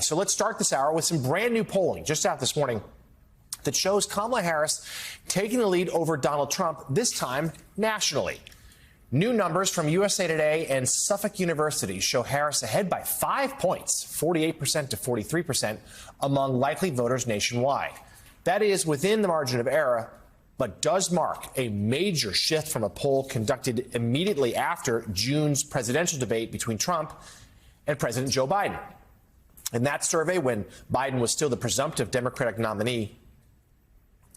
So let's start this hour with some brand new polling just out this morning that shows Kamala Harris taking the lead over Donald Trump, this time nationally. New numbers from USA Today and Suffolk University show Harris ahead by 5 points, 48% to 43%, among likely voters nationwide. That is within the margin of error, but does mark a major shift from a poll conducted immediately after June's presidential debate between Trump and President Joe Biden. In that survey, when Biden was still the presumptive Democratic nominee,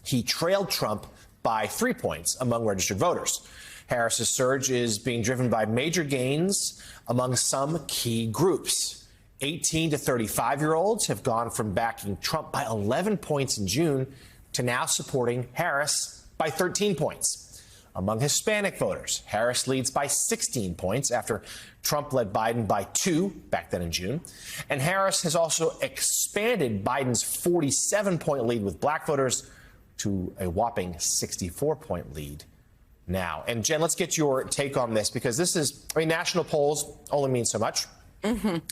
he trailed Trump by 3 points among registered voters. Harris's surge is being driven by major gains among some key groups. 18 to 35-year-olds have gone from backing Trump by 11 points in June to now supporting Harris by 13 points. Among Hispanic voters, Harris leads by 16 points after Trump led Biden by 2 back then in June. And Harris has also expanded Biden's 47-point lead with black voters to a whopping 64-point lead now. And Jen, let's get your take on this, because this is, national polls only mean so much.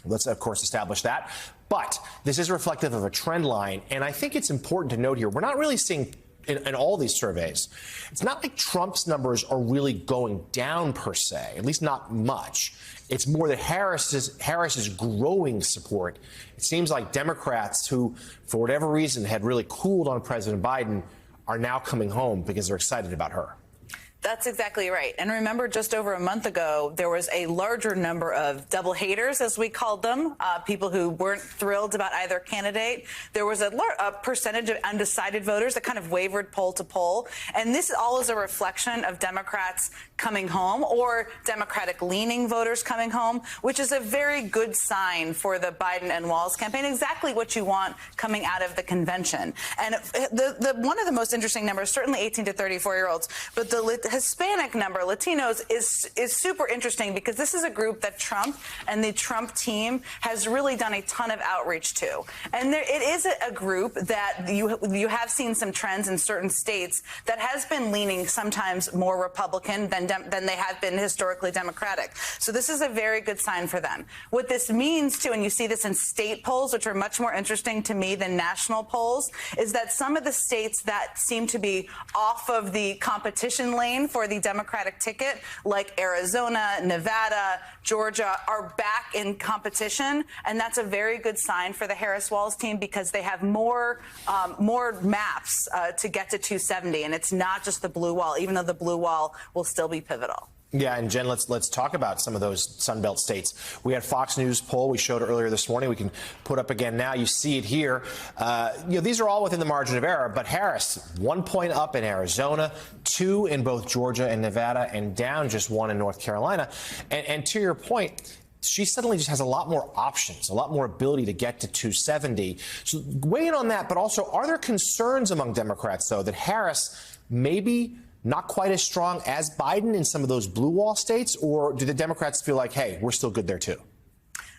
Let's, of course, establish that. But this is reflective of a trend line. And I think it's important to note here, we're not really seeing in all these surveys, it's not like Trump's numbers are really going down per se, at least not much. It's more that Harris is growing support. It seems like Democrats who, for whatever reason, had really cooled on President Biden are now coming home because they're excited about her. That's exactly right. And remember, just over a month ago, there was a larger number of double haters, as we called them, people who weren't thrilled about either candidate. There was a percentage of undecided voters that kind of wavered poll to poll. And this all is a reflection of Democrats coming home, or Democratic-leaning voters coming home, which is a very good sign for the Biden and Walz campaign, exactly what you want coming out of the convention. And one of the most interesting numbers, certainly 18 to 34-year-olds, but the Hispanic number, Latinos, is super interesting, because this is a group that Trump and the Trump team has really done a ton of outreach to. And it is a group that you have seen some trends in certain states that has been leaning sometimes more Republican than they have been historically Democratic. So this is a very good sign for them. What this means, too, and you see this in state polls, which are much more interesting to me than national polls, is that some of the states that seem to be off of the competition lane for the Democratic ticket, like Arizona, Nevada, Georgia, are back in competition. And that's a very good sign for the Harris-Walz team, because they have more maps to get to 270. And it's not just the blue wall, even though the blue wall will still be pivotal. Yeah, and Jen, let's talk about some of those Sunbelt states. We had Fox News poll we showed earlier this morning. We can put up again now. You see it here. These are all within the margin of error, but Harris, 1 point up in Arizona, 2 in both Georgia and Nevada, and down just 1 in North Carolina. And to your point, she suddenly just has a lot more options, a lot more ability to get to 270. So weigh in on that, but also, are there concerns among Democrats, though, that Harris maybe not quite as strong as Biden in some of those blue wall states, or do the Democrats feel like, hey, we're still good there, too?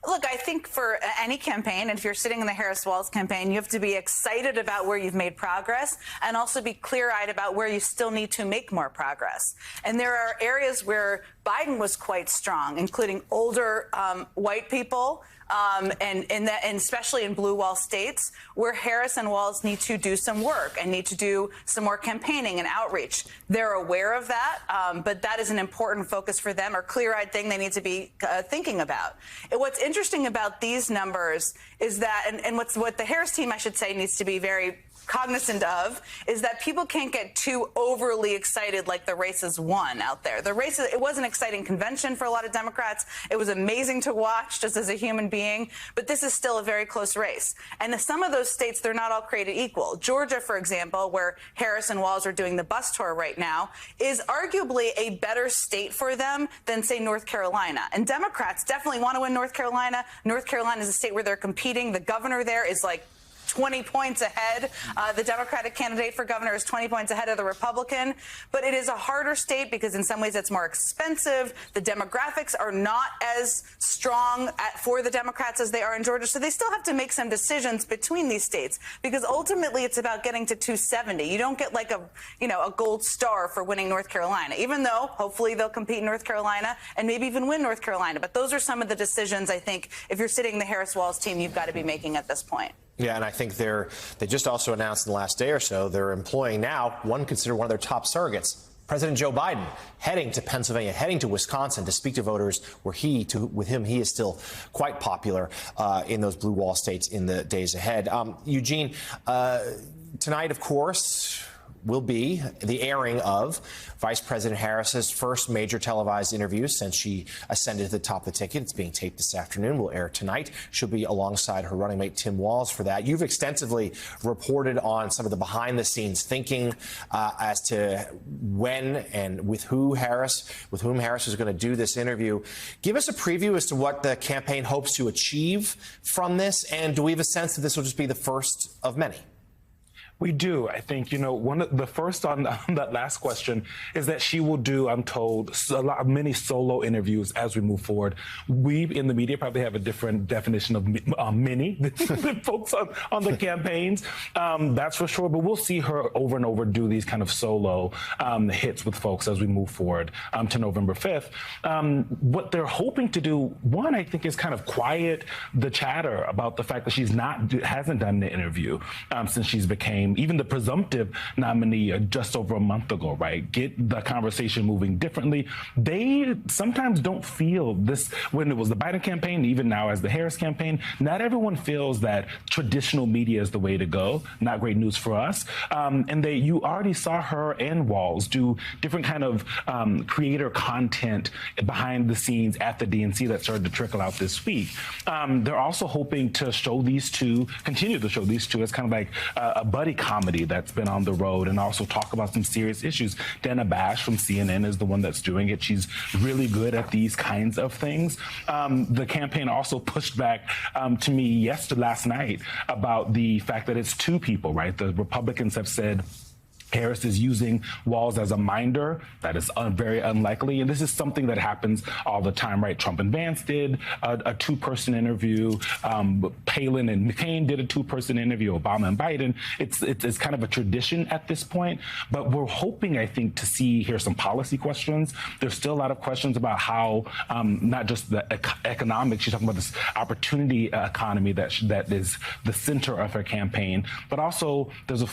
Look, I think for any campaign, and if you're sitting in the Harris-Walz campaign, you have to be excited about where you've made progress, and also be clear-eyed about where you still need to make more progress. And there are areas where Biden was quite strong, including older white people, and especially in blue wall states, where Harris and Walz need to do some work and need to do some more campaigning and outreach. They're aware of that, but that is an important focus for them, or clear-eyed thing they need to be thinking about. And what's interesting about these numbers is that, and what the Harris team, I should say, needs to be very cognizant of, is that people can't get too overly excited like the race is won out there. The race, it was an exciting convention for a lot of Democrats. It was amazing to watch just as a human being, but this is still a very close race. And in some of those states, they're not all created equal. Georgia, for example, where Harris and Walz are doing the bus tour right now, is arguably a better state for them than, say, North Carolina. And Democrats definitely want to win North Carolina. North Carolina is a state where they're competing. The governor there is like 20 points ahead. The Democratic candidate for governor is 20 points ahead of the Republican. But it is a harder state because in some ways it's more expensive. The demographics are not as strong for the Democrats as they are in Georgia. So they still have to make some decisions between these states because ultimately it's about getting to 270. You don't get like a gold star for winning North Carolina, even though hopefully they'll compete in North Carolina and maybe even win North Carolina. But those are some of the decisions I think if you're sitting the Harris-Walz team, you've got to be making at this point. Yeah, and I think they just also announced in the last day or so they're employing now considered one of their top surrogates, President Joe Biden, heading to Pennsylvania, heading to Wisconsin to speak to voters with him he is still quite popular in those blue wall states in the days ahead. Eugene, tonight, of course, will be the airing of Vice President Harris's first major televised interview since she ascended to the top of the ticket. It's being taped this afternoon. Will air tonight. She'll be alongside her running mate Tim Walz for that. You've extensively reported on some of the behind-the-scenes thinking as to when and with whom Harris is going to do this interview. Give us a preview as to what the campaign hopes to achieve from this, and do we have a sense that this will just be the first of many? We do. I think, one of the first on that last question is that she will do, I'm told, many solo interviews as we move forward. We in the media probably have a different definition of many than folks on the campaigns. That's for sure. But we'll see her over and over do these kind of solo hits with folks as we move forward to November 5th. What they're hoping to do, one, I think, is kind of quiet the chatter about the fact that she hasn't done the interview since she's became even the presumptive nominee just over a month ago, right? Get the conversation moving differently. They sometimes don't feel this when it was the Biden campaign, even now as the Harris campaign. Not everyone feels that traditional media is the way to go. Not great news for us. And you already saw her and Walz do different kind of creator content behind the scenes at the DNC that started to trickle out this week. They're also hoping to continue to show these two as kind of like a buddy comedy that's been on the road and also talk about some serious issues. Dana Bash from CNN is the one that's doing it. She's really good at these kinds of things. The campaign also pushed back to me last night about the fact that it's two people, right? The Republicans have said Harris is using Walz as a minder. That is very unlikely. And this is something that happens all the time, right? Trump and Vance did a two-person interview. Palin and McCain did a two-person interview. Obama and Biden. It's kind of a tradition at this point. But we're hoping, I think, to hear some policy questions. There's still a lot of questions about how not just the economics. She's talking about this opportunity economy that is the center of her campaign. But also there's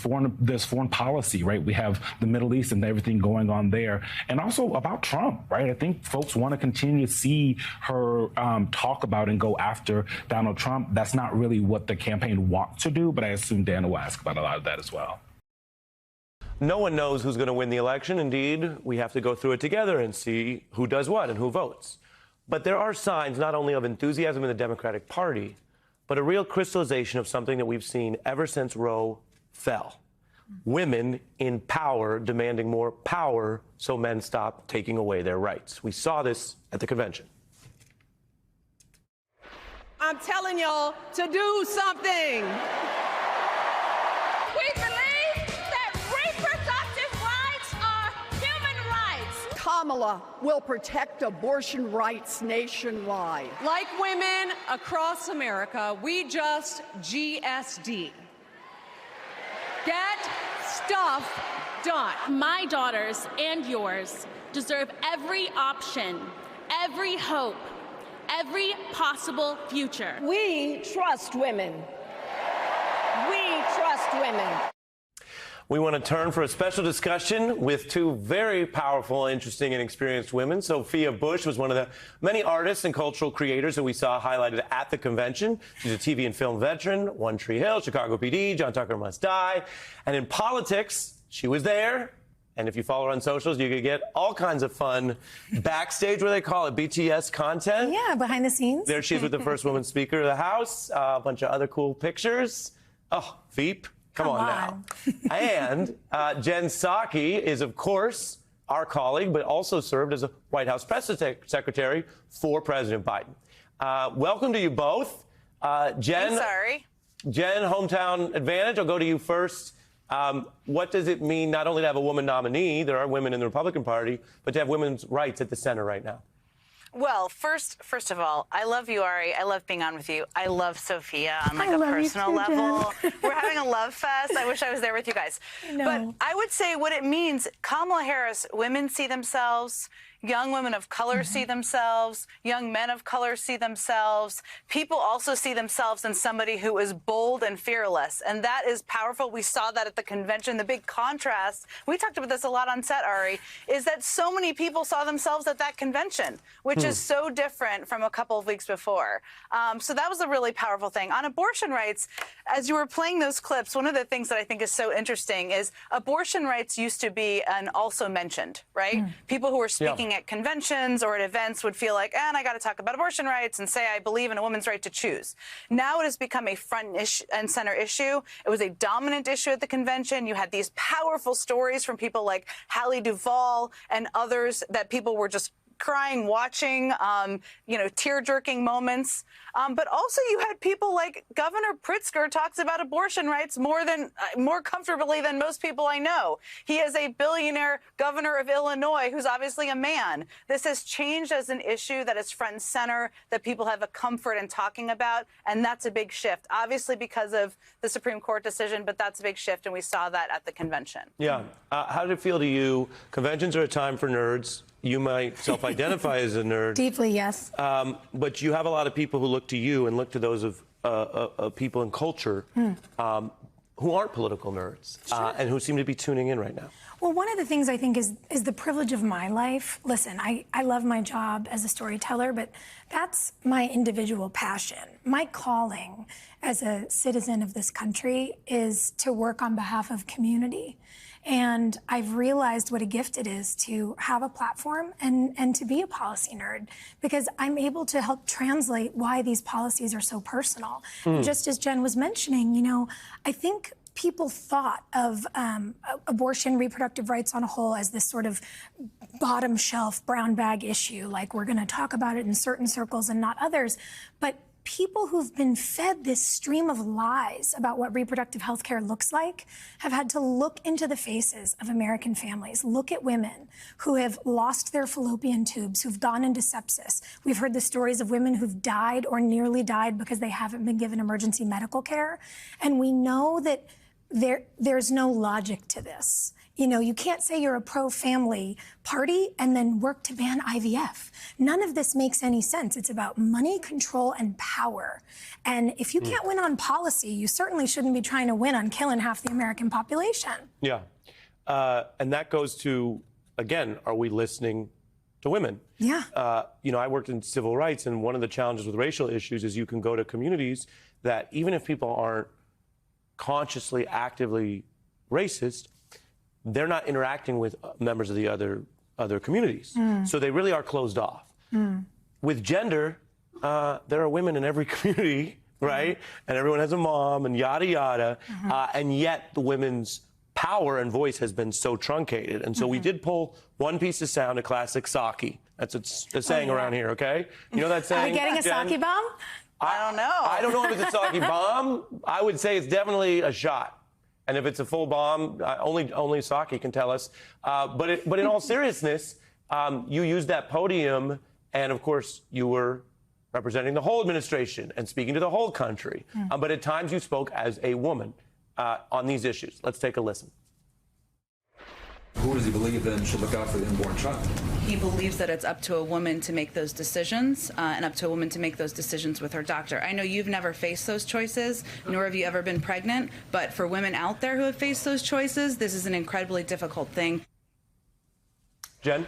foreign policy, right? We have the Middle East and everything going on there. And also about Trump, right? I think folks want to continue to see her talk about and go after Donald Trump. That's not really what the campaign wants to do, but I assume Dan will ask about a lot of that as well. No one knows who's going to win the election. Indeed, we have to go through it together and see who does what and who votes. But there are signs not only of enthusiasm in the Democratic Party, but a real crystallization of something that we've seen ever since Roe fell. Women in power demanding more power so men stop taking away their rights. We saw this at the convention. I'm telling y'all to do something. We believe that reproductive rights are human rights. Kamala will protect abortion rights nationwide. Like women across America, we just GSD. Get stuff done. My daughters and yours deserve every option, every hope, every possible future. We trust women. We trust women. We want to turn for a special discussion with two very powerful, interesting, and experienced women. Sophia Bush was one of the many artists and cultural creators that we saw highlighted at the convention. She's a TV and film veteran, One Tree Hill, Chicago PD, John Tucker Must Die. And in politics, she was there. And if you follow her on socials, you could get all kinds of fun backstage, what they call it, BTS content. Yeah, behind the scenes. There she is with the first woman Speaker of the House, a bunch of other cool pictures. Oh, Veep. Come on now. And Jen Psaki is, of course, our colleague, but also served as a White House press secretary for President Biden. Welcome to you both. Jen. I'm sorry. Jen, hometown advantage. I'll go to you first. What does it mean not only to have a woman nominee, there are women in the Republican Party, but to have women's rights at the center right now? Well, first of all, I love you, Ari. I love being on with you. I love Sophia on like a personal level. We're having a love fest. I wish I was there with you guys. But I would say what it means, Kamala Harris, women see themselves. Young women of color see themselves. Young men of color see themselves. People also see themselves in somebody who is bold and fearless. And that is powerful. We saw that at the convention. The big contrast, we talked about this a lot on set, Ari, is that so many people saw themselves at that convention, which is so different from a couple of weeks before. So that was a really powerful thing. On abortion rights, as you were playing those clips, one of the things that I think is so interesting is abortion rights used to be an also mentioned, right? People who were speaking at conventions or at events would feel like, and I got to talk about abortion rights and say I believe in a woman's right to choose. Now it has become a front and center issue. It was a dominant issue at the convention. You had these powerful stories from people like Hallie Duvall and others that people were just crying, watching, tear-jerking moments. But also you had people like Governor Pritzker talks about abortion rights more comfortably than most people I know. He is a billionaire governor of Illinois who's obviously a man. This has changed as an issue that is front and center, that people have a comfort in talking about, and that's a big shift. Obviously because of the Supreme Court decision, but that's a big shift, and we saw that at the convention. Yeah. How did it feel to you? Conventions are a time for nerds. You might self-identify as a nerd. Deeply, yes. But you have a lot of people who look to you and look to those of people in culture who aren't political nerds and who seem to be tuning in right now. Well, one of the things I think is the privilege of my life. Listen, I love my job as a storyteller, but that's my individual passion. My calling as a citizen of this country is to work on behalf of community. And I've realized what a gift it is to have a platform and to be a policy nerd, because I'm able to help translate why these policies are so personal. Just as Jen was mentioning, I think people thought of abortion, reproductive rights on a whole as this sort of bottom shelf brown bag issue, like we're going to talk about it in certain circles and not others. But people who've been fed this stream of lies about what reproductive health care looks like have had to look into the faces of American families, look at women who have lost their fallopian tubes, who've gone into sepsis. We've heard the stories of women who've died or nearly died because they haven't been given emergency medical care. And we know that there's no logic to this. You can't say you're a pro-family party and then work to ban IVF. None of this makes any sense. It's about money, control, and power. And if you can't win on policy, you certainly shouldn't be trying to win on killing half the American population. Yeah. And that goes to, again, are we listening to women? Yeah. I worked in civil rights, and one of the challenges with racial issues is you can go to communities that even if people aren't consciously, actively racist, they're not interacting with members of the other communities. So they really are closed off. With gender, there are women in every community, right? And everyone has a mom and yada, yada. And yet the women's power and voice has been so truncated. And so we did pull one piece of sound, a classic Saki. That's a saying around here, okay? You know that saying? Are we getting a Jen? Saki bomb? I don't know. I don't know if it's a Saki bomb. I would say it's definitely a shot. And if it's a full bomb, only Saki can tell us. But in all seriousness, you used that podium, and of course you were representing the whole administration and speaking to the whole country. But at times you spoke as a woman on these issues. Let's take a listen. Who does he believe then should look out for the unborn child? He believes that it's up to a woman to make those decisions and up to a woman to make those decisions with her doctor. I know you've never faced those choices, nor have you ever been pregnant, but for women out there who have faced those choices, this is an incredibly difficult thing. Jen?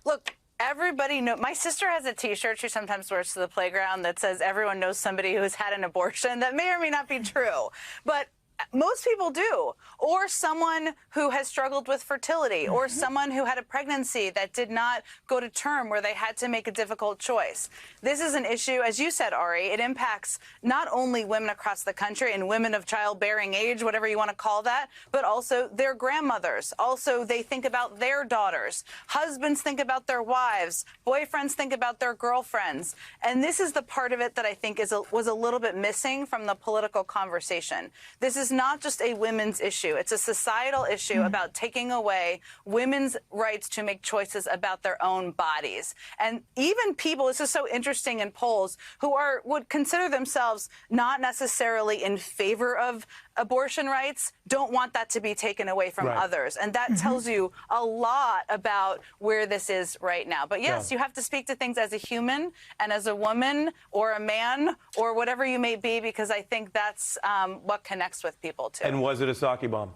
Look, everybody knows. My sister has a T-shirt she sometimes wears to the playground that says everyone knows somebody who has had an abortion. That may or may not be true. But Most people do. Or someone who has struggled with fertility, or someone who had a pregnancy that did not go to term where they had to make a difficult choice. This is an issue, as you said, Ari, it impacts not only women across the country and women of childbearing age, whatever you want to call that, but also their grandmothers. Also, they think about their daughters. Husbands think about their wives. Boyfriends think about their girlfriends. And this is the part of it that I think was a little bit missing from the political conversation. This is not just a women's issue. It's a societal issue about taking away women's rights to make choices about their own bodies. And even people, this is so interesting in polls, who would consider themselves not necessarily in favor of abortion rights, don't want that to be taken away from others. And that tells you a lot about where this is right now. But yes, you have to speak to things as a human and as a woman or a man or whatever you may be, because I think that's what connects with people too. And was it a sake bomb?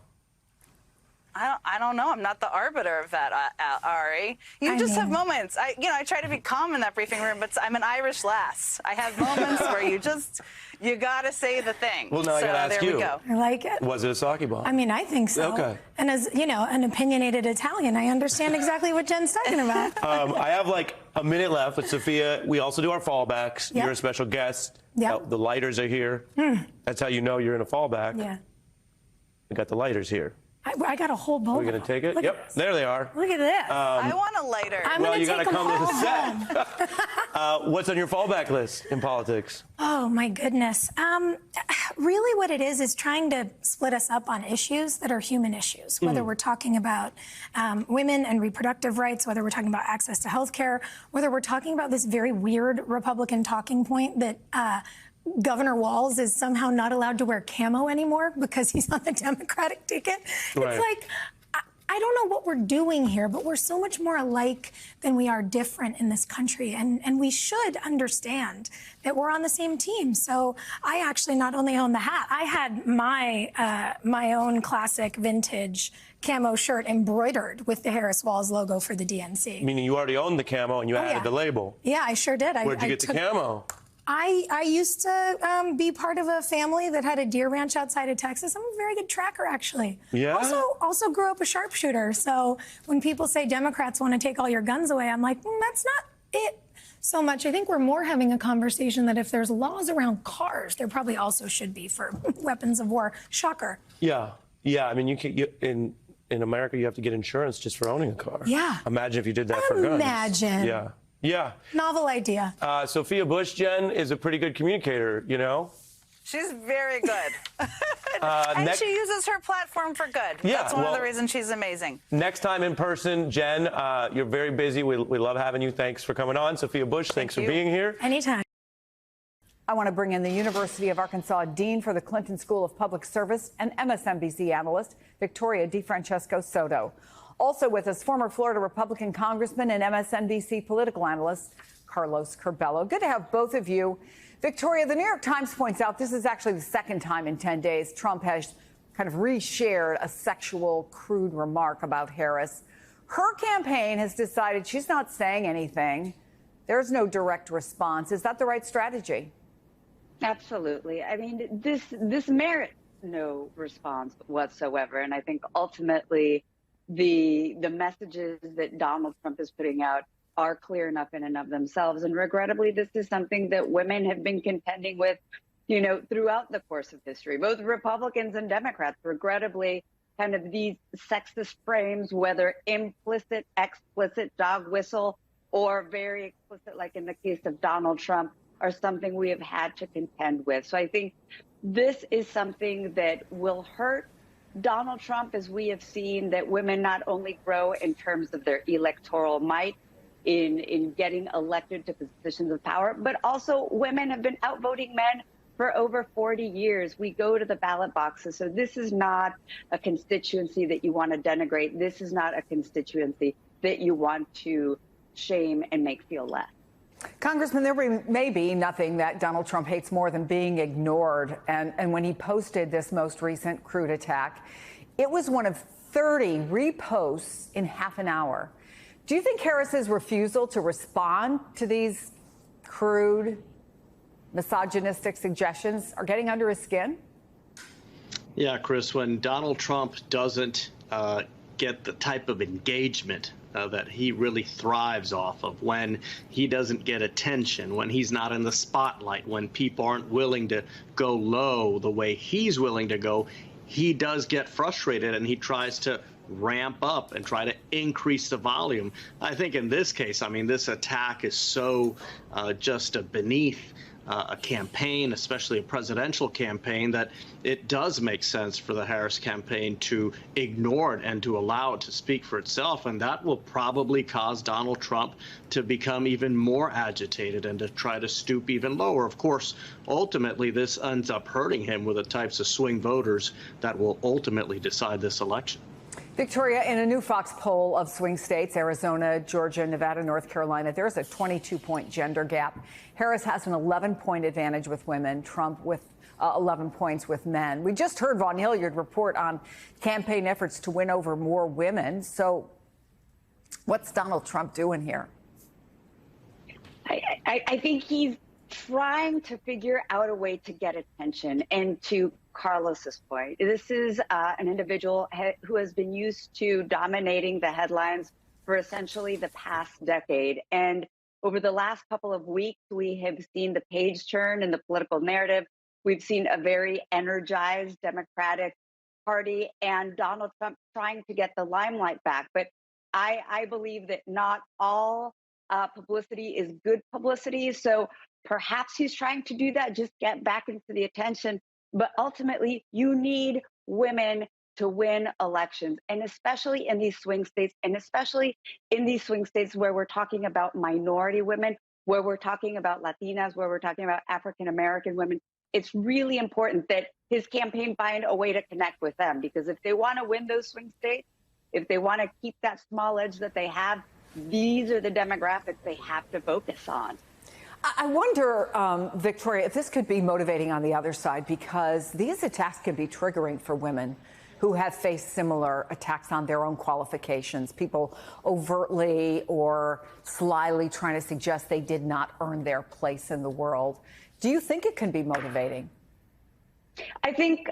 I don't know. I'm not the arbiter of that, Ari. You just have moments. I try to be calm in that briefing room, but I'm an Irish lass. I have moments where you gotta say the thing. Well, now I gotta ask you. There we go. I like it. Was it a sake bomb? I mean, I think so. Okay. And as, an opinionated Italian, I understand exactly what Jen's talking about. I have like a minute left, but Sophia, we also do our fallbacks. Yep. You're a special guest. Yep. The lighters are here. That's how you know you're in a fallback. Yeah. We got the lighters here. I got a whole bowl. We're going to take it? Look Yep, there they are. Look at this. I want a lighter. Well, you got to take come them to the all set. What's on your fallback list in politics? Oh, my goodness. Really what it is trying to split us up on issues that are human issues, whether we're talking about women and reproductive rights, whether we're talking about access to health care, whether we're talking about this very weird Republican talking point that Governor Walz is somehow not allowed to wear camo anymore because he's on the Democratic ticket. Right. It's like, I don't know what we're doing here, but we're so much more alike than we are different in this country. And we should understand that we're on the same team. So I actually not only own the hat, I had my own classic vintage camo shirt embroidered with the Harris Walz logo for the DNC. Meaning you already owned the camo and you added the label. Yeah, I sure did. Where'd you get the camo? I used to be part of a family that had a deer ranch outside of Texas. I'm a very good tracker, actually. Yeah? Also grew up a sharpshooter. So when people say Democrats want to take all your guns away, I'm like, that's not it so much. I think we're more having a conversation that if there's laws around cars, there probably also should be for weapons of war. Shocker. Yeah. Yeah. I mean, in America, you have to get insurance just for owning a car. Yeah. Imagine if you did that for guns. Imagine. Yeah. Yeah. Novel idea. Sophia Bush, Jen, is a pretty good communicator, you know? She's very good. And she uses her platform for good. Yeah, That's one of the reasons she's amazing. Next time in person, Jen, you're very busy. We love having you. Thanks for coming on. Sophia Bush, thanks for being here. Anytime. I want to bring in the University of Arkansas Dean for the Clinton School of Public Service and MSNBC analyst, Victoria DeFrancesco Soto. Also with us, former Florida Republican Congressman and MSNBC political analyst, Carlos Curbelo. Good to have both of you. Victoria, the New York Times points out this is actually the second time in 10 days Trump has kind of reshared a sexual, crude remark about Harris. Her campaign has decided she's not saying anything. There's no direct response. Is that the right strategy? Absolutely. I mean, this merits no response whatsoever. And I think ultimately the messages that Donald Trump is putting out are clear enough in and of themselves. And regrettably, this is something that women have been contending with, throughout the course of history, both Republicans and Democrats. Regrettably, kind of these sexist frames, whether implicit, explicit, dog whistle, or very explicit, like in the case of Donald Trump, are something we have had to contend with. So I think this is something that will hurt Donald Trump, as we have seen that women not only grow in terms of their electoral might in getting elected to positions of power, but also women have been outvoting men for over 40 years. We go to the ballot boxes. So this is not a constituency that you want to denigrate. This is not a constituency that you want to shame and make feel less. Congressman, there may be nothing that Donald Trump hates more than being ignored. And when he posted this most recent crude attack, it was one of 30 reposts in half an hour. Do you think Harris's refusal to respond to these crude, misogynistic suggestions are getting under his skin? Yeah, Chris, when Donald Trump doesn't get the type of engagement that he really thrives off of, when he doesn't get attention, when he's not in the spotlight, when people aren't willing to go low the way he's willing to go, he does get frustrated and he tries to ramp up and try to increase the volume. I think in this case, I mean, this attack is so just beneath a campaign, especially a presidential campaign, that it does make sense for the Harris campaign to ignore it and to allow it to speak for itself. And that will probably cause Donald Trump to become even more agitated and to try to stoop even lower. Of course, ultimately, this ends up hurting him with the types of swing voters that will ultimately decide this election. Victoria, in a new Fox poll of swing states, Arizona, Georgia, Nevada, North Carolina, there's a 22-point gender gap. Harris has an 11-point advantage with women, Trump with 11 points with men. We just heard Vaughn Hilliard report on campaign efforts to win over more women. So what's Donald Trump doing here? I think he's trying to figure out a way to get attention. And to Carlos's point, this is an individual who has been used to dominating the headlines for essentially the past decade. And over the last couple of weeks, we have seen the page turn in the political narrative. We've seen a very energized Democratic Party and Donald Trump trying to get the limelight back. But I believe that not all publicity is good publicity. So perhaps he's trying to do that, just get back into the attention. But ultimately, you need women to win elections, and especially in these swing states, where we're talking about minority women, where we're talking about Latinas, where we're talking about African-American women. It's really important that his campaign find a way to connect with them, because if they want to win those swing states, if they want to keep that small edge that they have, these are the demographics they have to focus on. I wonder, Victoria, if this could be motivating on the other side, because these attacks can be triggering for women who have faced similar attacks on their own qualifications, people overtly or slyly trying to suggest they did not earn their place in the world. Do you think it can be motivating? I think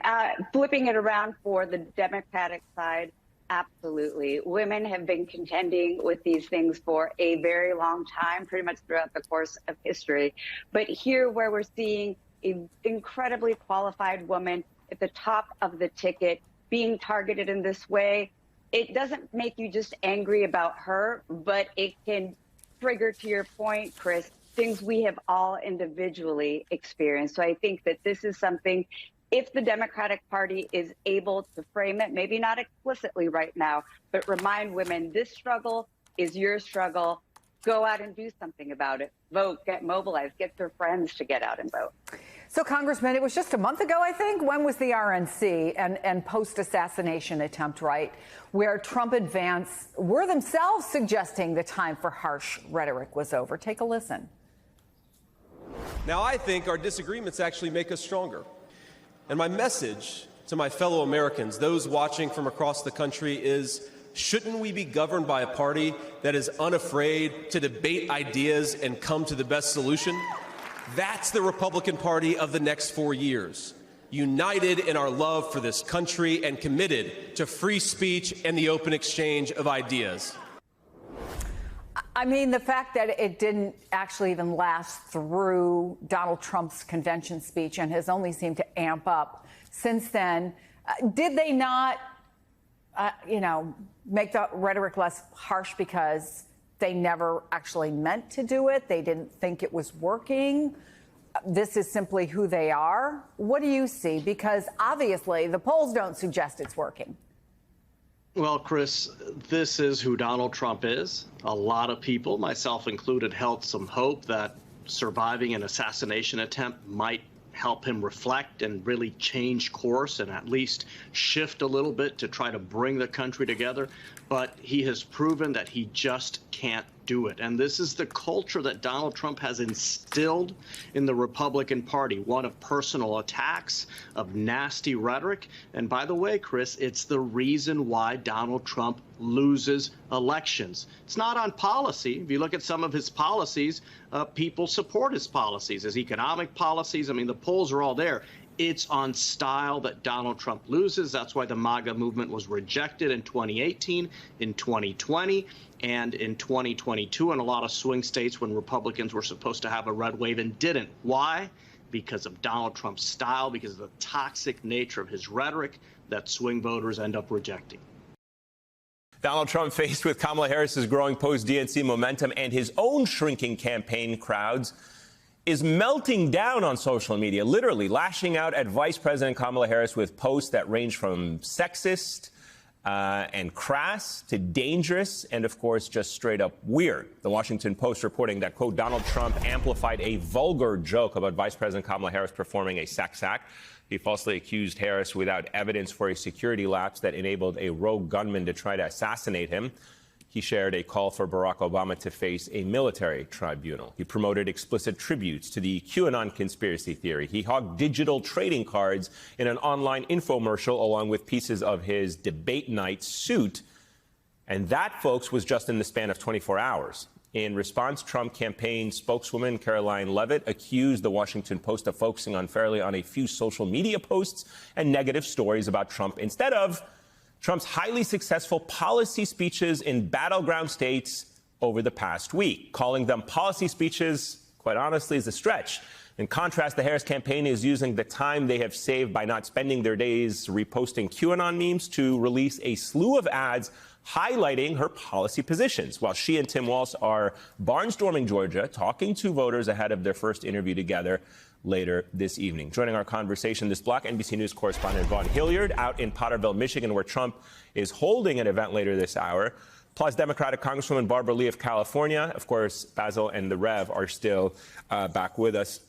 flipping it around for the Democratic side, absolutely. Women have been contending with these things for a very long time, pretty much throughout the course of history. But here, where we're seeing an incredibly qualified woman at the top of the ticket being targeted in this way, it doesn't make you just angry about her, but it can trigger, to your point, Chris, things we have all individually experienced. So I think that this is something, if the Democratic Party is able to frame it, maybe not explicitly right now, but remind women this struggle is your struggle. Go out and do something about it. Vote, get mobilized, get their friends to get out and vote. So, Congressman, it was just a month ago, I think. When was the RNC and post-assassination attempt, right, where Trump and Vance were themselves suggesting the time for harsh rhetoric was over? Take a listen. Now, I think our disagreements actually make us stronger. And my message to my fellow Americans, those watching from across the country, is shouldn't we be governed by a party that is unafraid to debate ideas and come to the best solution? That's the Republican Party of the next 4 years, united in our love for this country and committed to free speech and the open exchange of ideas. I mean, the fact that it didn't actually even last through Donald Trump's convention speech and has only seemed to amp up since then, did they not, make the rhetoric less harsh because they never actually meant to do it? They didn't think it was working? This is simply who they are? What do you see? Because obviously the polls don't suggest it's working. Well, Chris, this is who Donald Trump is. A lot of people, myself included, held some hope that surviving an assassination attempt might help him reflect and really change course and at least shift a little bit to try to bring the country together. But he has proven that he just can't do it. And this is the culture that Donald Trump has instilled in the Republican Party, one of personal attacks, of nasty rhetoric. And by the way, Chris, it's the reason why Donald Trump loses elections. It's not on policy. If you look at some of his policies, people support his policies, his economic policies. I mean, the polls are all there. It's on style that Donald Trump loses. That's why the MAGA movement was rejected in 2018, in 2020, and in 2022 in a lot of swing states when Republicans were supposed to have a red wave and didn't. Why? Because of Donald Trump's style, because of the toxic nature of his rhetoric that swing voters end up rejecting. Donald Trump, faced with Kamala Harris's growing post-DNC momentum and his own shrinking campaign crowds, is melting down on social media, literally lashing out at Vice President Kamala Harris with posts that range from sexist and crass to dangerous and, of course, just straight up weird. The Washington Post reporting that, quote, Donald Trump amplified a vulgar joke about Vice President Kamala Harris performing a sex act. He falsely accused Harris without evidence for a security lapse that enabled a rogue gunman to try to assassinate him. He shared a call for Barack Obama to face a military tribunal. He promoted explicit tributes to the QAnon conspiracy theory. He hogged digital trading cards in an online infomercial along with pieces of his debate night suit. And that, folks, was just in the span of 24 hours. In response, Trump campaign spokeswoman Caroline Leavitt accused the Washington Post of focusing unfairly on a few social media posts and negative stories about Trump instead of Trump's highly successful policy speeches in battleground states over the past week. Calling them policy speeches, quite honestly, is a stretch. In contrast, the Harris campaign is using the time they have saved by not spending their days reposting QAnon memes to release a slew of ads highlighting her policy positions, while she and Tim Walz are barnstorming Georgia, talking to voters ahead of their first interview together later this evening. Joining our conversation this block, NBC News correspondent Vaughn Hilliard out in Potterville, Michigan, where Trump is holding an event later this hour. Plus, Democratic Congresswoman Barbara Lee of California. Of course, Basil and the Rev are still back with us.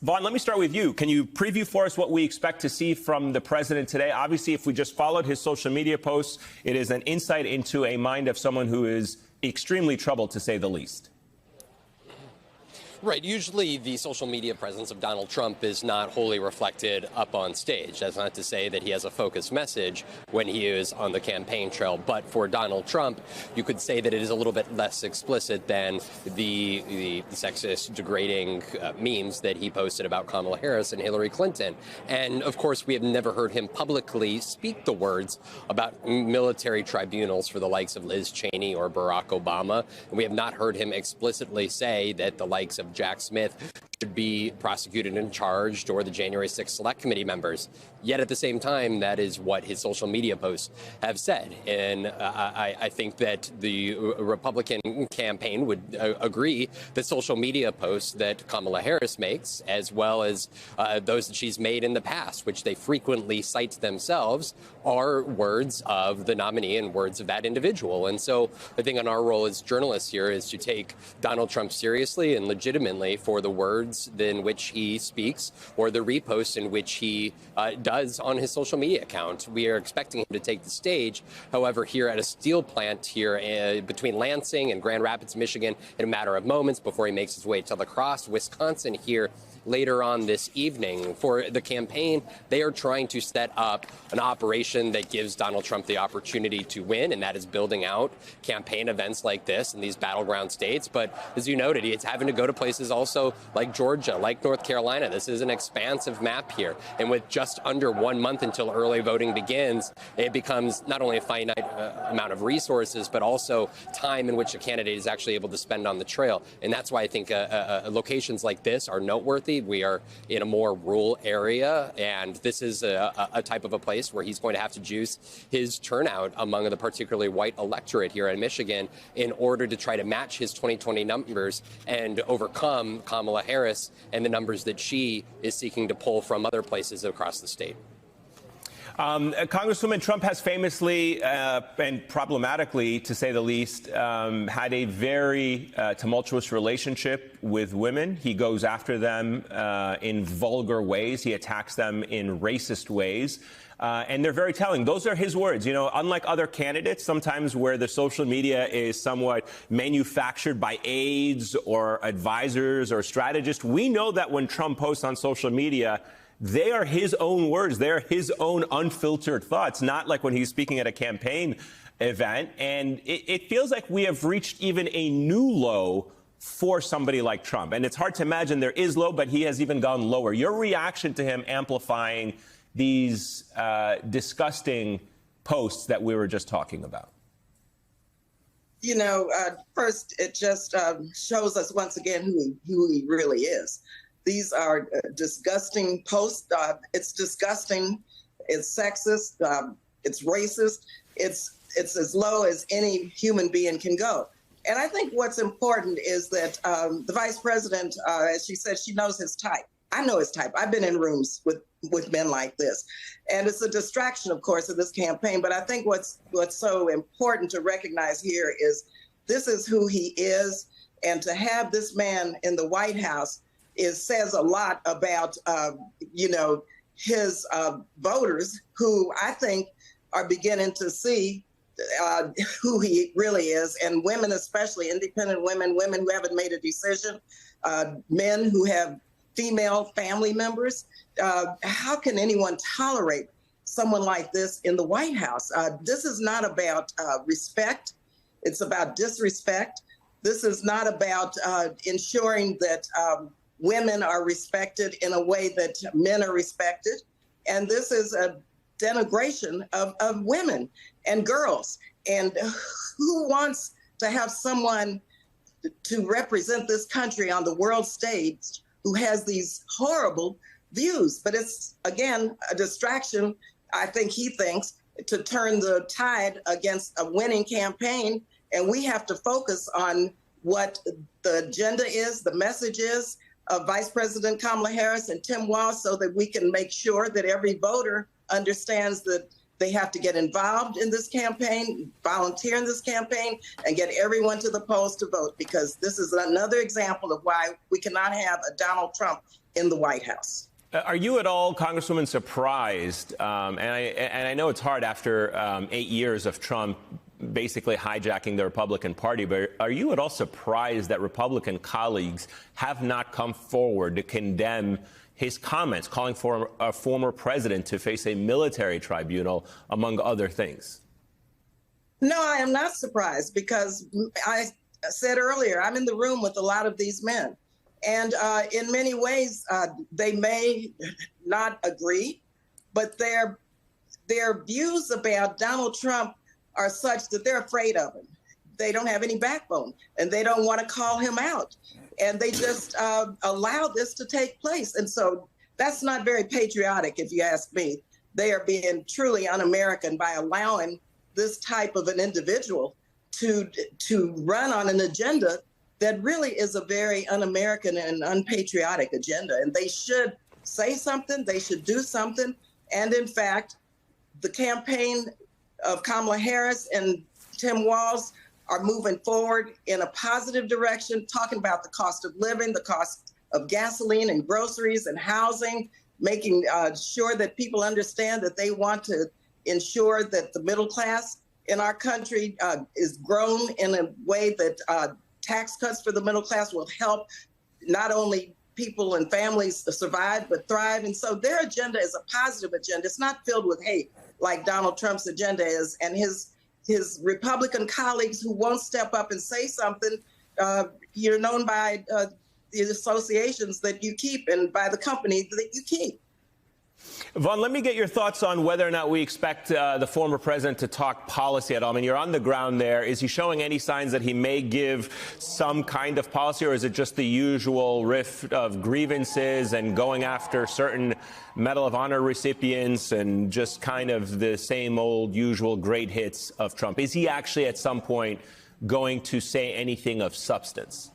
Vaughn, let me start with you. Can you preview for us what we expect to see from the president today? Obviously, if we just followed his social media posts, it is an insight into a mind of someone who is extremely troubled, to say the least. Right. Usually the social media presence of Donald Trump is not wholly reflected up on stage. That's not to say that he has a focused message when he is on the campaign trail. But for Donald Trump, you could say that it is a little bit less explicit than the sexist, degrading memes that he posted about Kamala Harris and Hillary Clinton. And, of course, we have never heard him publicly speak the words about military tribunals for the likes of Liz Cheney or Barack Obama. And we have not heard him explicitly say that the likes of Jack Smith should be prosecuted and charged, or the January 6th Select Committee members. Yet at the same time, that is what his social media posts have said. And I think that the Republican campaign would agree that social media posts that Kamala Harris makes, as well as those that she's made in the past, which they frequently cite themselves, are words of the nominee and words of that individual. And so I think on our role as journalists here is to take Donald Trump seriously and legitimately for the words in which he speaks or the reposts in which he does on his social media account. We are expecting him to take the stage, however, here at a steel plant here between Lansing and Grand Rapids, Michigan, in a matter of moments before he makes his way to La Crosse, Wisconsin, here later on this evening. For the campaign, they are trying to set up an operation that gives Donald Trump the opportunity to win, and that is building out campaign events like this in these battleground states. But as you noted, it's having to go to places also like Georgia, like North Carolina. This is an expansive map here. And with just under 1 month until early voting begins, it becomes not only a finite amount of resources, but also time in which a candidate is actually able to spend on the trail. And that's why I think locations like this are noteworthy. We are in a more rural area, and this is a type of a place where he's going to have to juice his turnout among the particularly white electorate here in Michigan in order to try to match his 2020 numbers and overcome Kamala Harris and the numbers that she is seeking to pull from other places across the state. Congresswoman, Trump has famously and problematically, to say the least, had a very tumultuous relationship with women. He goes after them in vulgar ways. He attacks them in racist ways. And they're very telling. Those are his words. You know, unlike other candidates, sometimes where the social media is somewhat manufactured by aides or advisors or strategists, we know that when Trump posts on social media, they are his own words. They're his own unfiltered thoughts, not like when he's speaking at a campaign event. And it feels like we have reached even a new low for somebody like Trump. And it's hard to imagine there is low, but he has even gone lower. Your reaction to him amplifying these disgusting posts that we were just talking about? You know, first, it just shows us once again who he really is. These are disgusting posts. It's disgusting. It's sexist. It's racist. It's as low as any human being can go. And I think what's important is that the vice president, as she said, she knows his type. I know his type. I've been in rooms with men like this. And it's a distraction, of course, of this campaign. But I think what's so important to recognize here is this is who he is. And to have this man in the White House says a lot about, his voters, who I think are beginning to see who he really is, and women especially, independent women who haven't made a decision, men who have female family members. How can anyone tolerate someone like this in the White House? This is not about respect. It's about disrespect. This is not about ensuring that women are respected in a way that men are respected. And this is a denigration of women and girls. And who wants to have someone to represent this country on the world stage who has these horrible views? But it's, again, a distraction, I think he thinks, to turn the tide against a winning campaign. And we have to focus on what the agenda is, the message is of Vice President Kamala Harris and Tim Walz, so that we can make sure that every voter understands that they have to get involved in this campaign, volunteer in this campaign, and get everyone to the polls to vote, because this is another example of why we cannot have a Donald Trump in the White House. Are you at all, Congresswoman, surprised? And I know it's hard after 8 years of Trump basically hijacking the Republican Party, but are you at all surprised that Republican colleagues have not come forward to condemn his comments, calling for a former president to face a military tribunal, among other things? No, I am not surprised, because I said earlier, I'm in the room with a lot of these men. And in many ways, they may not agree, but their views about Donald Trump are such that they're afraid of him. They don't have any backbone, and they don't want to call him out. And they just allow this to take place. And so that's not very patriotic, if you ask me. They are being truly un-American by allowing this type of an individual to run on an agenda that really is a very un-American and unpatriotic agenda. And they should say something. They should do something. And in fact, the campaign of Kamala Harris and Tim Walz are moving forward in a positive direction, talking about the cost of living, the cost of gasoline and groceries and housing, making sure that people understand that they want to ensure that the middle class in our country is grown in a way that tax cuts for the middle class will help not only people and families to survive, but thrive. And so their agenda is a positive agenda. It's not filled with hate like Donald Trump's agenda is, and his Republican colleagues who won't step up and say something. You're known by the associations that you keep and by the company that you keep. Vaughn, let me get your thoughts on whether or not we expect the former president to talk policy at all. I mean, you're on the ground there. Is he showing any signs that he may give some kind of policy, or is it just the usual riff of grievances and going after certain Medal of Honor recipients and just kind of the same old usual great hits of Trump? Is he actually at some point going to say anything of substance?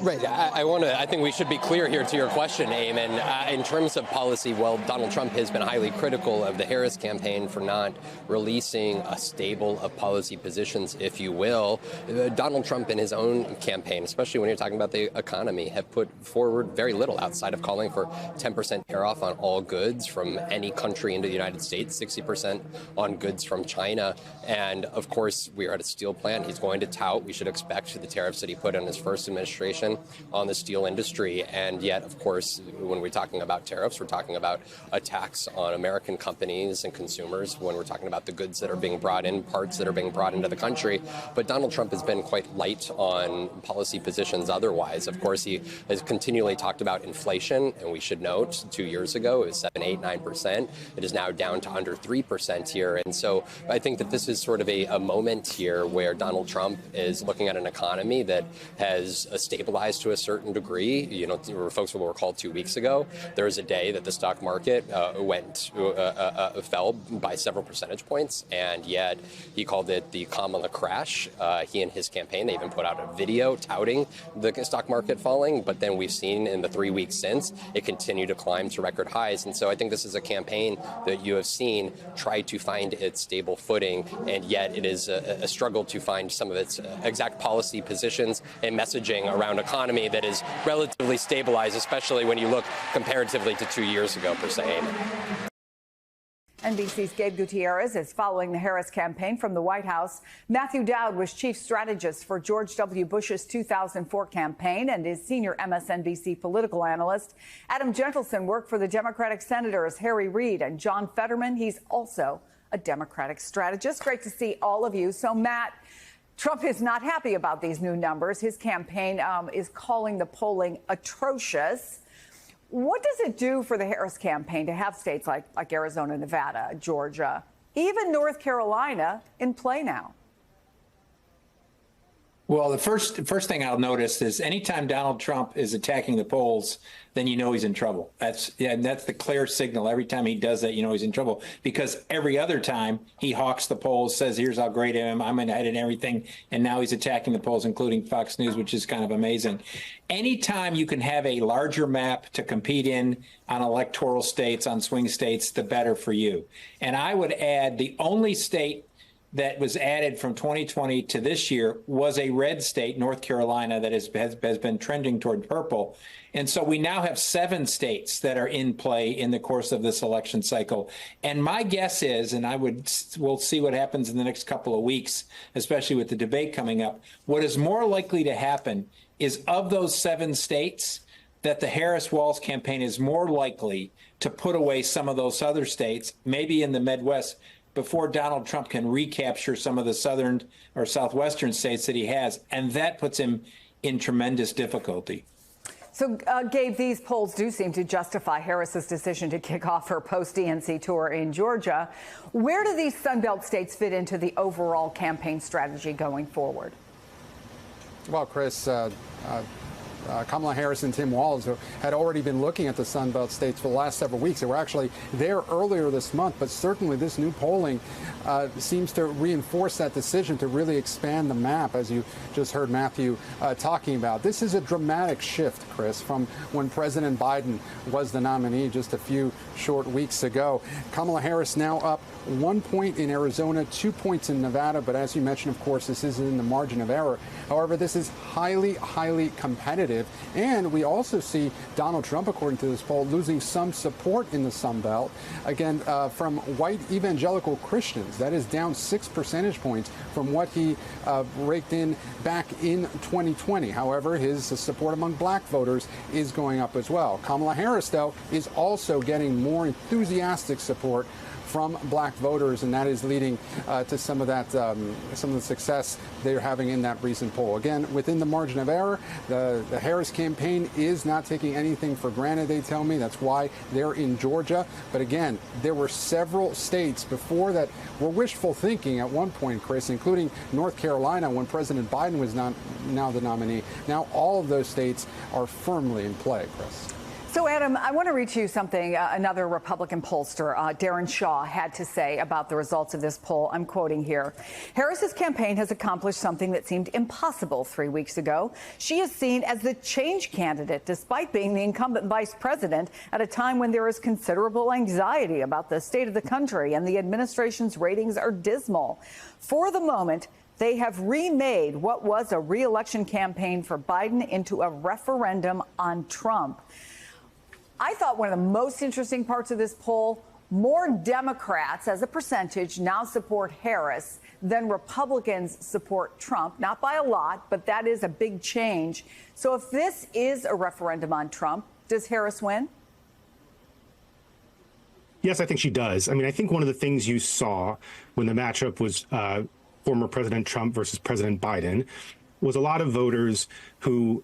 Right. I think we should be clear here to your question, Eamon. In terms of policy, well, Donald Trump has been highly critical of the Harris campaign for not releasing a stable of policy positions, if you will. Donald Trump in his own campaign, especially when you're talking about the economy, have put forward very little outside of calling for 10% tariff on all goods from any country into the United States, 60% on goods from China. And of course, we are at a steel plant. He's going to tout, we should expect, the tariffs that he put on his first and administration on the steel industry. And yet, of course, when we're talking about tariffs, we're talking about attacks on American companies and consumers, when we're talking about the goods that are being brought in, parts that are being brought into the country. But Donald Trump has been quite light on policy positions otherwise. Of course, he has continually talked about inflation, and we should note 2 years ago it was 7, 8, 9%. It is now down to under 3% here. And so I think that this is sort of a moment here where Donald Trump is looking at an economy that has stabilized to a certain degree. You know, folks will recall 2 weeks ago, there was a day that the stock market fell by several percentage points, and yet he called it the Kamala crash. He and his campaign, they even put out a video touting the stock market falling, but then we've seen in the 3 weeks since, it continued to climb to record highs. And so I think this is a campaign that you have seen try to find its stable footing, and yet it is a struggle to find some of its exact policy positions and messaging around economy that is relatively stabilized, especially when you look comparatively to 2 years ago, per se. NBC's Gabe Gutierrez is following the Harris campaign from the White House. Matthew Dowd was chief strategist for George W. Bush's 2004 campaign and is senior MSNBC political analyst. Adam Gentleson worked for the Democratic senators Harry Reid and John Fetterman. He's also a Democratic strategist. Great to see all of you. So, Matt, Trump is not happy about these new numbers. His campaign is calling the polling atrocious. What does it do for the Harris campaign to have states like Arizona, Nevada, Georgia, even North Carolina in play now? Well, the first thing I'll notice is anytime Donald Trump is attacking the polls, then you know he's in trouble. That's the clear signal. Every time he does that, you know he's in trouble, because every other time he hawks the polls, says, here's how great I am, I'm ahead in everything, and now he's attacking the polls, including Fox News, which is kind of amazing. Anytime you can have a larger map to compete in on electoral states, on swing states, the better for you. And I would add the only state that was added from 2020 to this year was a red state, North Carolina, that has been trending toward purple. And so we now have 7 states that are in play in the course of this election cycle. And my guess is, and we'll see what happens in the next couple of weeks, especially with the debate coming up, what is more likely to happen is of those 7 states, that the Harris-Walz campaign is more likely to put away some of those other states, maybe in the Midwest, before Donald Trump can recapture some of the southern or southwestern states that he has. And that puts him in tremendous difficulty. So, Gabe, these polls do seem to justify Harris's decision to kick off her post-DNC tour in Georgia. Where do these Sunbelt states fit into the overall campaign strategy going forward? Well, Chris, Kamala Harris and Tim Walz had already been looking at the Sunbelt states for the last several weeks. They were actually there earlier this month, but certainly this new polling seems to reinforce that decision to really expand the map, as you just heard Matthew talking about. This is a dramatic shift, Chris, from when President Biden was the nominee just a few short weeks ago. Kamala Harris now up 1 point in Arizona, 2 points in Nevada, but as you mentioned, of course, this is in the margin of error. However, this is highly, highly competitive. And we also see Donald Trump, according to this poll, losing some support in the Sun Belt, again, from white evangelical Christians. That is down 6 percentage points from what he raked in back in 2020. However, his support among black voters is going up as well. Kamala Harris, though, is also getting more enthusiastic support from black voters, and that is leading to some of the success they're having in that recent poll. Again, within the margin of error, the Harris campaign is not taking anything for granted, they tell me. That's why they're in Georgia. But again, there were several states before that were wishful thinking at one point, Chris, including North Carolina when President Biden was now the nominee. Now all of those states are firmly in play, Chris. So, Adam, I want to read you something another Republican pollster, Darren Shaw, had to say about the results of this poll. I'm quoting here. Harris's campaign has accomplished something that seemed impossible 3 weeks ago. She is seen as the change candidate, despite being the incumbent vice president at a time when there is considerable anxiety about the state of the country and the administration's ratings are dismal. For the moment, they have remade what was a re-election campaign for Biden into a referendum on Trump. I thought one of the most interesting parts of this poll More Democrats, as a percentage, now support Harris than Republicans support Trump. Not by a lot, but that is a big change. So if this is a referendum on Trump, does Harris win? Yes, I think she does. I mean, I think one of the things you saw when the matchup was former President Trump versus President Biden was a lot of voters who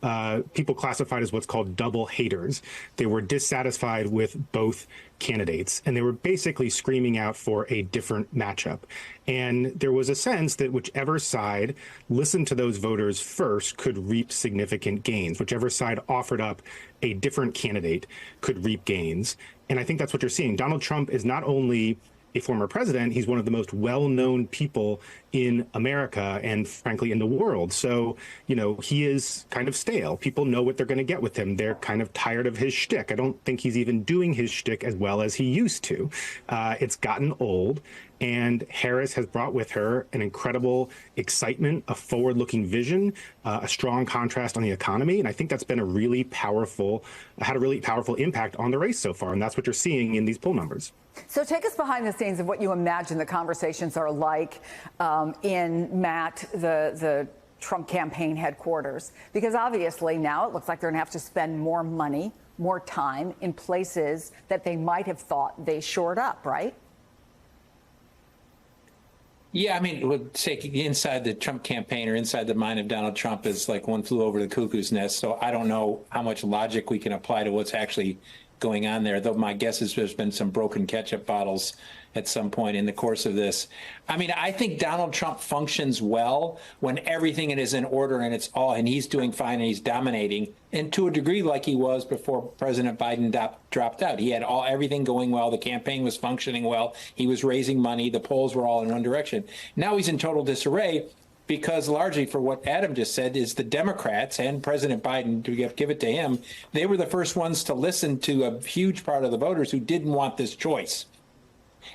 people classified as what's called double haters. They were dissatisfied with both candidates, and they were basically screaming out for a different matchup. And there was a sense that whichever side listened to those voters first could reap significant gains. Whichever side offered up a different candidate could reap gains. And I think that's what you're seeing. Donald Trump is not only a former president, he's one of the most well-known people in America and frankly in the world. So, you know, he is kind of stale. People know what they're going to get with him. They're kind of tired of his shtick. I don't think he's even doing his shtick as well as he used to. It's gotten old. And Harris has brought with her an incredible excitement, a forward-looking vision, a strong contrast on the economy. And I think that's been had a really powerful impact on the race so far. And that's what you're seeing in these poll numbers. So take us behind the scenes of what you imagine the conversations are like in, Matt, the Trump campaign headquarters. Because obviously now it looks like they're going to have to spend more money, more time in places that they might have thought they shored up, right? Yeah, I mean, would say inside the Trump campaign or inside the mind of Donald Trump is like one flew over the cuckoo's nest. So I don't know how much logic we can apply to what's actually going on there, though my guess is there's been some broken ketchup bottles at some point in the course of this. I mean, I think Donald Trump functions well when everything is in order and he's doing fine and he's dominating, and to a degree like he was before President Biden dropped out. He had everything going well. The campaign was functioning well. He was raising money. The polls were all in one direction. Now he's in total disarray, because largely for what Adam just said is the Democrats and President Biden, to give it to him, they were the first ones to listen to a huge part of the voters who didn't want this choice.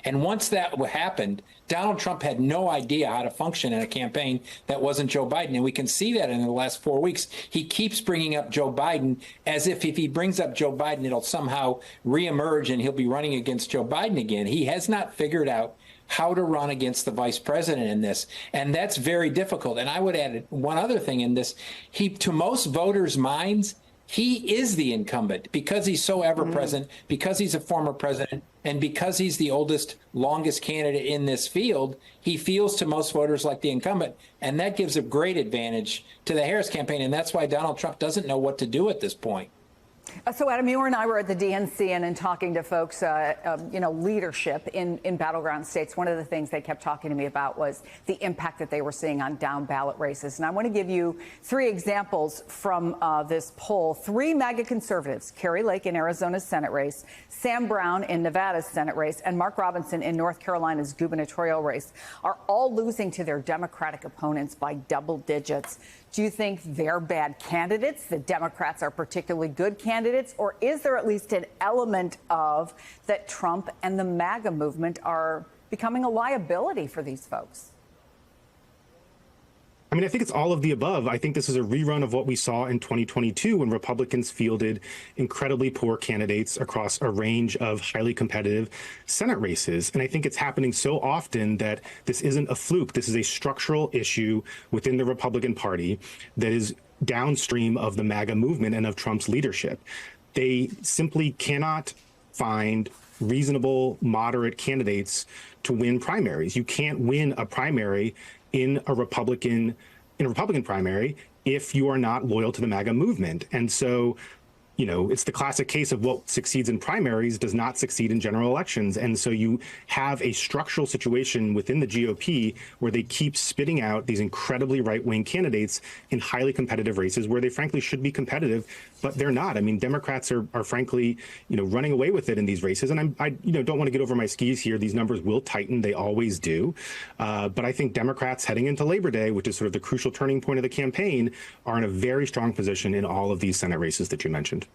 And once that happened, Donald Trump had no idea how to function in a campaign that wasn't Joe Biden. And we can see that in the last 4 weeks. He keeps bringing up Joe Biden as if he brings up Joe Biden, it'll somehow reemerge and he'll be running against Joe Biden again. He has not figured out how to run against the vice president in this. And that's very difficult. And I would add one other thing in this. To most voters' minds, he is the incumbent because he's so ever-present, because he's a former president, and because he's the oldest, longest candidate in this field. He feels to most voters like the incumbent. And that gives a great advantage to the Harris campaign. And that's why Donald Trump doesn't know what to do at this point. So, Adam, you and I were at the DNC and talking to folks, leadership in battleground states. One of the things they kept talking to me about was the impact that they were seeing on down ballot races. And I want to give you 3 examples from this poll. 3 MAGA conservatives, Kari Lake in Arizona's Senate race, Sam Brown in Nevada's Senate race, and Mark Robinson in North Carolina's gubernatorial race, are all losing to their Democratic opponents by double digits. Do you think they're bad candidates? The Democrats are particularly good candidates? Or is there at least an element of that Trump and the MAGA movement are becoming a liability for these folks? I mean, I think it's all of the above. I think this is a rerun of what we saw in 2022 when Republicans fielded incredibly poor candidates across a range of highly competitive Senate races. And I think it's happening so often that this isn't a fluke. This is a structural issue within the Republican Party that is downstream of the MAGA movement and of Trump's leadership. They simply cannot find reasonable, moderate candidates to win primaries. You can't win a primary in a Republican primary if you are not loyal to the MAGA movement. And so, you know, it's the classic case of what succeeds in primaries does not succeed in general elections. And so you have a structural situation within the GOP where they keep spitting out these incredibly right-wing candidates in highly competitive races where they frankly should be competitive, but they're not. I mean, Democrats are frankly, running away with it in these races. And I don't want to get over my skis here. These numbers will tighten. They always do. But I think Democrats heading into Labor Day, which is sort of the crucial turning point of the campaign, are in a very strong position in all of these Senate races that you mentioned.